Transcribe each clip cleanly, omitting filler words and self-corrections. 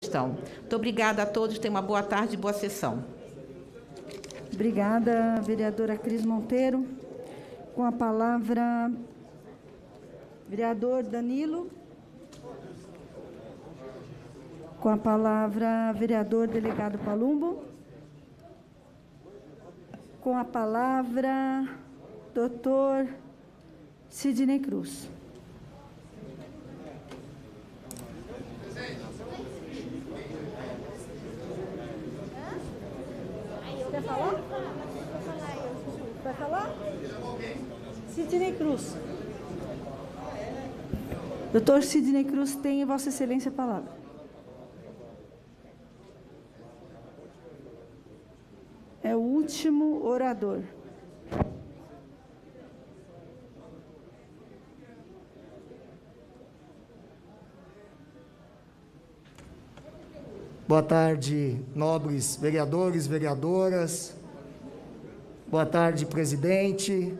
gestão. Muito obrigada a todos, tenham uma boa tarde e boa sessão. Obrigada, vereadora Cris Monteiro. Com a palavra, vereador Danilo. Com a palavra, vereador delegado Palumbo. Com a palavra, doutor Sidney Cruz. Quer falar? Vai falar? Sidney Cruz. Doutor Sidney Cruz, tem Vossa Excelência a palavra. É o último orador. Boa tarde, nobres vereadores, vereadoras. Boa tarde, presidente.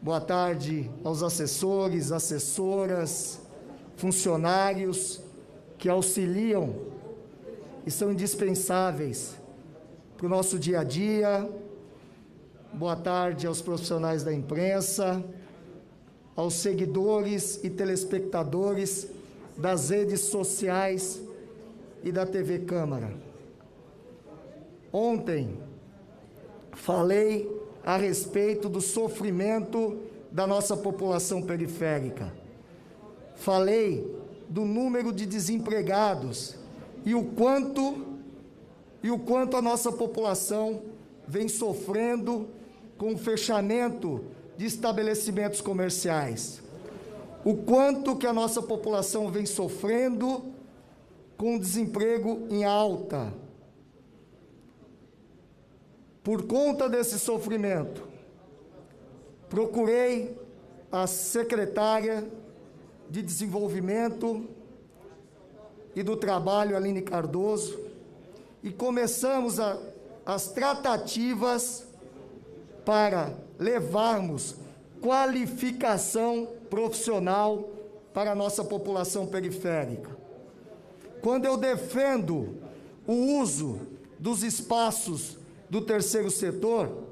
Boa tarde aos assessores, assessoras, funcionários que auxiliam e são indispensáveis para o nosso dia a dia. Boa tarde aos profissionais da imprensa, aos seguidores e telespectadores das redes sociais e da TV Câmara. Ontem falei a respeito do sofrimento da nossa população periférica. Falei do número de desempregados e o quanto a nossa população vem sofrendo com o fechamento de estabelecimentos comerciais. O quanto que a nossa população vem sofrendo com o desemprego em alta. Por conta desse sofrimento, procurei a secretária de Desenvolvimento e do Trabalho, Aline Cardoso, e começamos as tratativas para levarmos qualificação profissional para a nossa população periférica. Quando eu defendo o uso dos espaços do terceiro setor,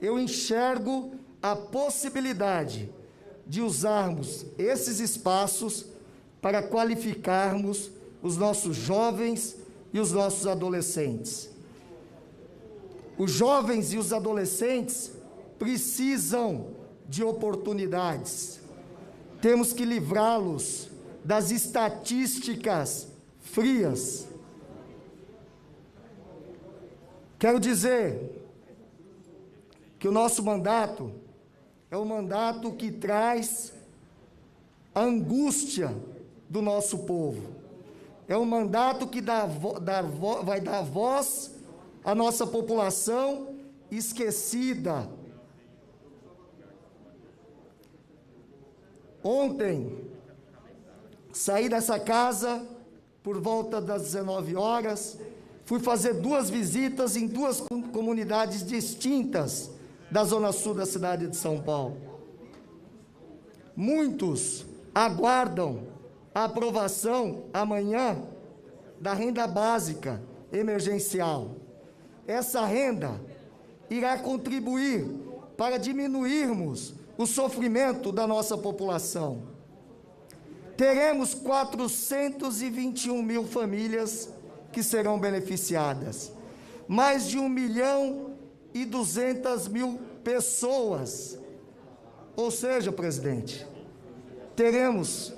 eu enxergo a possibilidade de usarmos esses espaços para qualificarmos os nossos jovens e os nossos adolescentes. Os jovens e os adolescentes precisam de oportunidades. Temos que livrá-los das estatísticas frias. Quero dizer que o nosso mandato é um mandato que traz a angústia do nosso povo. É um mandato que vai dar voz à nossa população esquecida. Ontem, saí dessa casa por volta das 19 horas, fui fazer 2 visitas em 2 comunidades distintas da Zona Sul da cidade de São Paulo. Muitos aguardam a aprovação amanhã da renda básica emergencial. Essa renda irá contribuir para diminuirmos o sofrimento da nossa população. Teremos 421 mil famílias que serão beneficiadas. Mais de 1.200.000 pessoas. Ou seja, presidente, teremos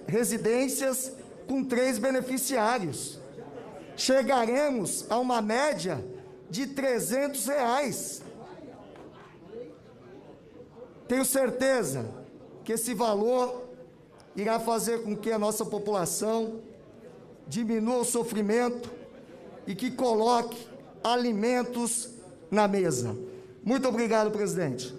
residências com 3 beneficiários. Chegaremos a uma média de R$300. Tenho certeza que esse valor irá fazer com que a nossa população diminua o sofrimento e que coloque alimentos na mesa. Muito obrigado, presidente.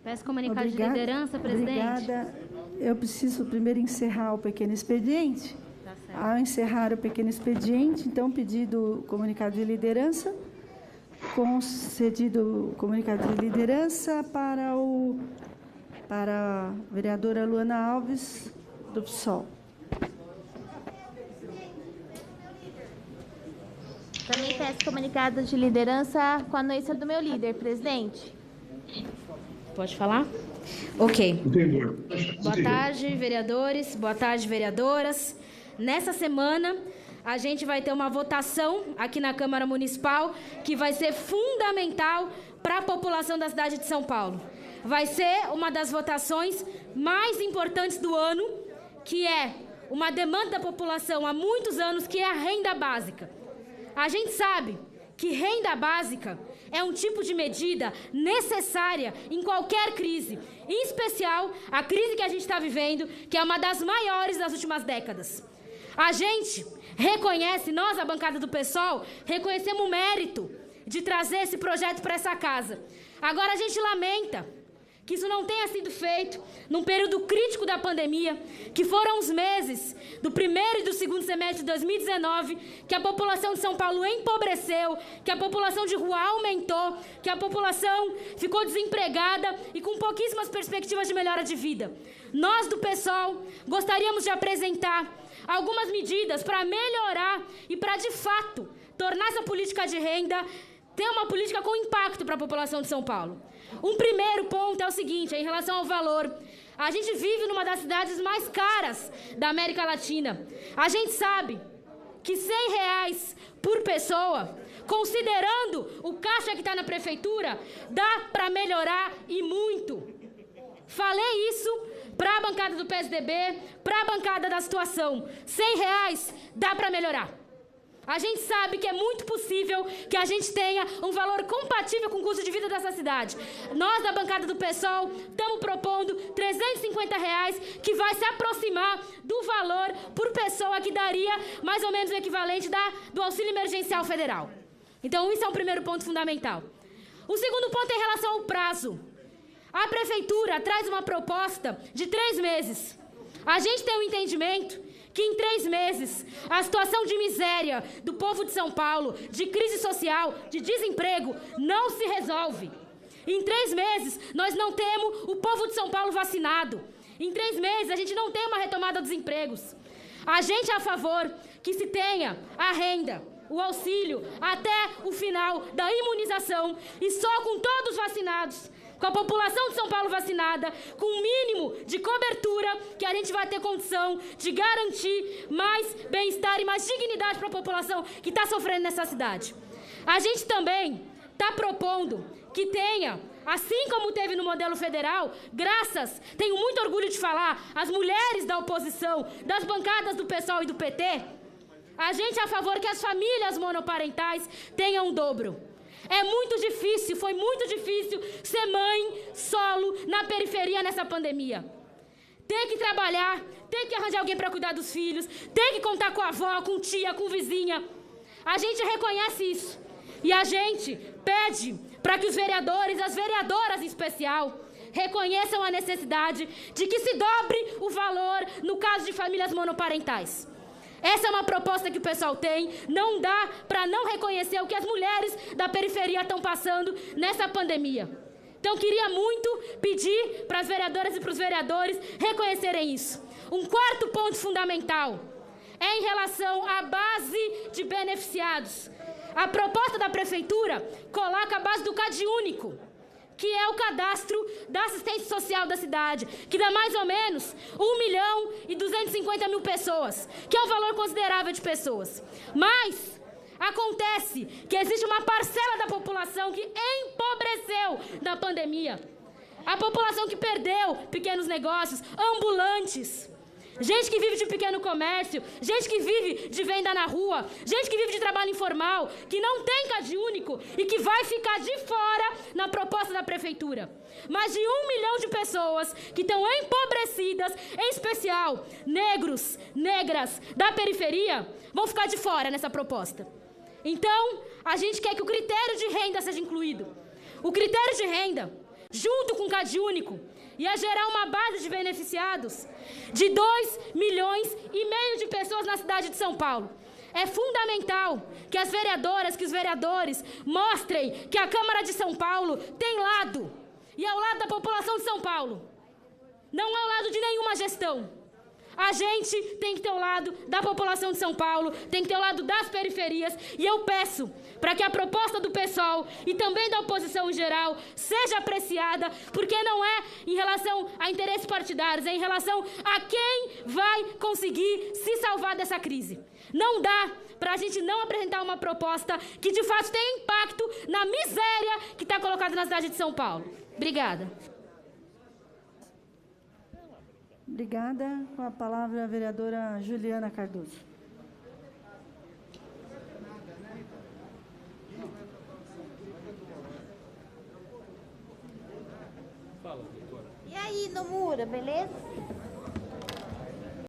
Peço comunicado de liderança, presidente. Obrigada. Eu preciso primeiro encerrar o pequeno expediente. Tá certo. Ao encerrar o pequeno expediente, então, pedido comunicado de liderança, concedido comunicado de liderança para a vereadora Luana Alves, do PSOL. Também peço comunicado de liderança com a anuência do meu líder, presidente. Pode falar? Ok. Boa tarde, vereadores. Boa tarde, vereadoras. Nessa semana, a gente vai ter uma votação aqui na Câmara Municipal que vai ser fundamental para a população da cidade de São Paulo. Vai ser uma das votações mais importantes do ano, que é uma demanda da população há muitos anos, que é a renda básica. A gente sabe que renda básica é um tipo de medida necessária em qualquer crise, em especial a crise que a gente está vivendo, que é uma das maiores das últimas décadas. A gente reconhece, nós, a bancada do PSOL, reconhecemos o mérito de trazer esse projeto para essa casa. Agora a gente lamenta que isso não tenha sido feito num período crítico da pandemia, que foram os meses do primeiro e do segundo semestre de 2019, que a população de São Paulo empobreceu, que a população de rua aumentou, que a população ficou desempregada e com pouquíssimas perspectivas de melhora de vida. Nós do PSOL gostaríamos de apresentar algumas medidas para melhorar e para, de fato, tornar essa política de renda ter uma política com impacto para a população de São Paulo. Um primeiro ponto é o seguinte, em relação ao valor. A gente vive numa das cidades mais caras da América Latina. A gente sabe que R$100 por pessoa, considerando o caixa que está na prefeitura, dá para melhorar e muito. Falei isso para a bancada do PSDB, para a bancada da situação. R$100 dá para melhorar. A gente sabe que é muito possível que a gente tenha um valor compatível com o custo de vida dessa cidade. Nós, da bancada do PSOL, estamos propondo R$350, que vai se aproximar do valor por pessoa que daria mais ou menos o equivalente do auxílio emergencial federal. Então, isso é um primeiro ponto fundamental. O segundo ponto é em relação ao prazo. A prefeitura traz uma proposta de 3 meses. A gente tem um entendimento que em 3 meses a situação de miséria do povo de São Paulo, de crise social, de desemprego, não se resolve. Em 3 meses nós não temos o povo de São Paulo vacinado. Em 3 meses a gente não tem uma retomada dos empregos. A gente é a favor que se tenha a renda, o auxílio, até o final da imunização e só com todos vacinados, com a população de São Paulo vacinada, com um mínimo de cobertura, que a gente vai ter condição de garantir mais bem-estar e mais dignidade para a população que está sofrendo nessa cidade. A gente também está propondo que tenha, assim como teve no modelo federal, tenho muito orgulho de falar, as mulheres da oposição, das bancadas do PSOL e do PT, a gente é a favor que as famílias monoparentais tenham o dobro. É muito difícil, foi muito difícil ser mãe solo na periferia nessa pandemia. Tem que trabalhar, tem que arranjar alguém para cuidar dos filhos, tem que contar com a avó, com tia, com vizinha. A gente reconhece isso. E a gente pede para que os vereadores, as vereadoras em especial, reconheçam a necessidade de que se dobre o valor no caso de famílias monoparentais. Essa é uma proposta que o pessoal tem, não dá para não reconhecer o que as mulheres da periferia estão passando nessa pandemia. Então, queria muito pedir para as vereadoras e para os vereadores reconhecerem isso. Um quarto ponto fundamental é em relação à base de beneficiados. A proposta da prefeitura coloca a base do CadÚnico, que é o cadastro da assistência social da cidade, que dá mais ou menos 1.250.000 pessoas, que é um valor considerável de pessoas. Mas acontece que existe uma parcela da população que empobreceu na pandemia. A população que perdeu pequenos negócios, ambulantes, gente que vive de pequeno comércio, gente que vive de venda na rua, gente que vive de trabalho informal, que não tem CadÚnico e que vai ficar de fora na proposta da prefeitura. Mais de 1 milhão de pessoas que estão empobrecidas, em especial negros, negras da periferia, vão ficar de fora nessa proposta. Então, a gente quer que o critério de renda seja incluído. O critério de renda, junto com o CadÚnico, ia gerar uma base de beneficiados de 2,5 milhões de pessoas na cidade de São Paulo. É fundamental que as vereadoras, que os vereadores mostrem que a Câmara de São Paulo tem lado, e é ao lado da população de São Paulo. Não é ao lado de nenhuma gestão. A gente tem que ter o lado da população de São Paulo, tem que ter o lado das periferias, e eu peço para que a proposta do PSOL e também da oposição em geral seja apreciada, porque não é em relação a interesses partidários, é em relação a quem vai conseguir se salvar dessa crise. Não dá para a gente não apresentar uma proposta que de fato tenha impacto na miséria que está colocada na cidade de São Paulo. Obrigada. Obrigada. Com a palavra a vereadora Juliana Cardoso. E aí, Nomura, beleza?